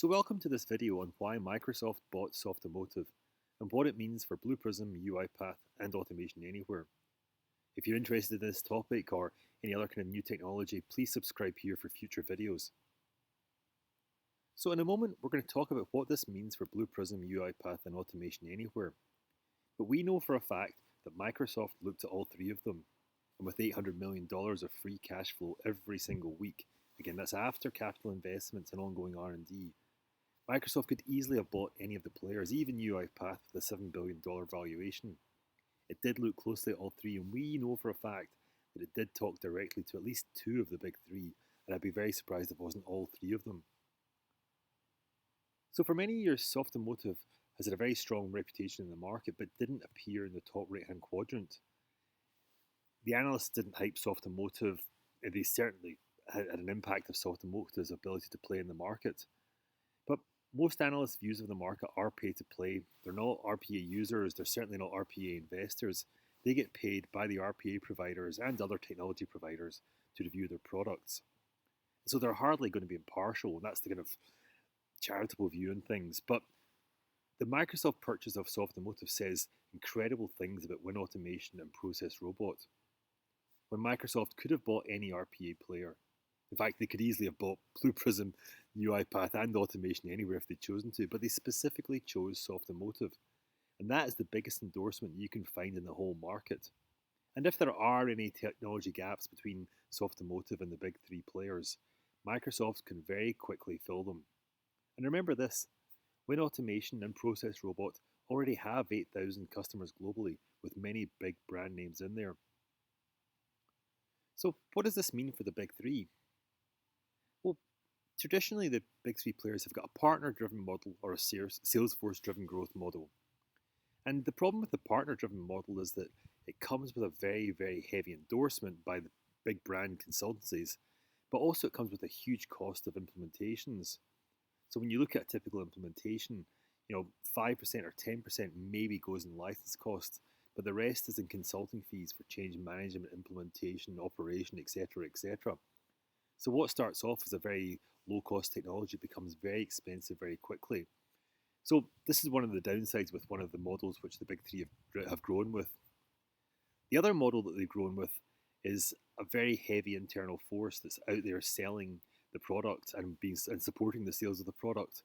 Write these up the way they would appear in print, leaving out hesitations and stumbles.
So welcome to this video on why Microsoft bought Softomotive and what it means for Blue Prism, UiPath and Automation Anywhere. If you're interested in this topic or any other kind of new technology, please subscribe here for future videos. So in a moment, we're going to talk about what this means for Blue Prism, UiPath and Automation Anywhere. But we know for a fact that Microsoft looked at all three of them, and with $800 million of free cash flow every single week, again that's after capital investments and ongoing R&D, Microsoft could easily have bought any of the players, even UiPath with a $7 billion valuation. It did look closely at all three, and we know for a fact that it did talk directly to at least two of the big three, and I'd be very surprised if it wasn't all three of them. So for many years, Softomotive has had a very strong reputation in the market, but didn't appear in the top right-hand quadrant. The analysts didn't hype Softomotive, and they certainly had an impact of Softomotive's ability to play in the market. But most analysts' views of the market are pay to play. They're not RPA users, they're certainly not RPA investors. They get paid by the RPA providers and other technology providers to review their products. So they're hardly going to be impartial, and that's the kind of charitable view on things. But the Microsoft purchase of Softomotive says incredible things about WinAutomation and ProcessRobot. When Microsoft could have bought any RPA player, in fact, they could easily have bought Blue Prism, UiPath, and Automation Anywhere if they'd chosen to, but they specifically chose Softomotive. And that is the biggest endorsement you can find in the whole market. And if there are any technology gaps between Softomotive and the big three players, Microsoft can very quickly fill them. And remember this, WinAutomation and ProcessRobot already have 8,000 customers globally, with many big brand names in there. So what does this mean for the big three? Well, traditionally the big three players have got a partner-driven model or a Salesforce-driven growth model. And the problem with the partner-driven model is that it comes with a very, very heavy endorsement by the big brand consultancies, but also it comes with a huge cost of implementations. So when you look at a typical implementation, 5% or 10% maybe goes in license costs, but the rest is in consulting fees for change management, implementation, operation, etc., etc. So what starts off as a very low-cost technology becomes very expensive very quickly. So this is one of the downsides with one of the models which the big three have grown with. The other model that they've grown with is a very heavy internal force that's out there selling the product and supporting the sales of the product.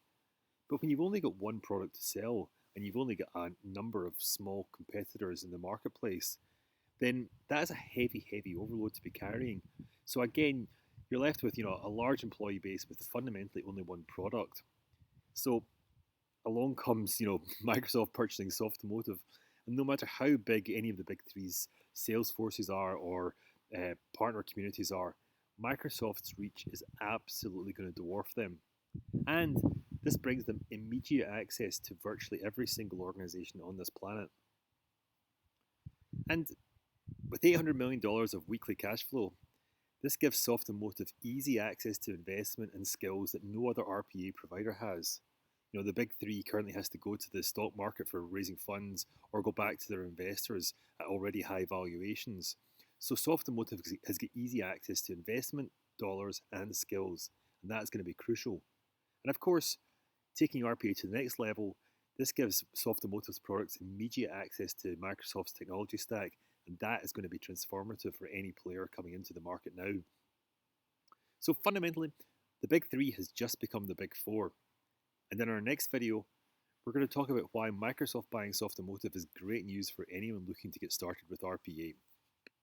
But when you've only got one product to sell and you've only got a number of small competitors in the marketplace, then that is a heavy, heavy overload to be carrying. So again, you're left with a large employee base with fundamentally only one product. So along comes Microsoft purchasing Softomotive, and no matter how big any of the big three's sales forces are or partner communities are, Microsoft's reach is absolutely going to dwarf them. And this brings them immediate access to virtually every single organization on this planet. And with $800 million of weekly cash flow, this gives Softomotive easy access to investment and skills that no other RPA provider has. The big three currently has to go to the stock market for raising funds or go back to their investors at already high valuations. So Softomotive has got easy access to investment, dollars, and skills, and that's going to be crucial. And of course, taking RPA to the next level, this gives Softomotive's products immediate access to Microsoft's technology stack, and that is going to be transformative for any player coming into the market now. So fundamentally, the big three has just become the big four. And in our next video, we're going to talk about why Microsoft buying Softomotive is great news for anyone looking to get started with RPA.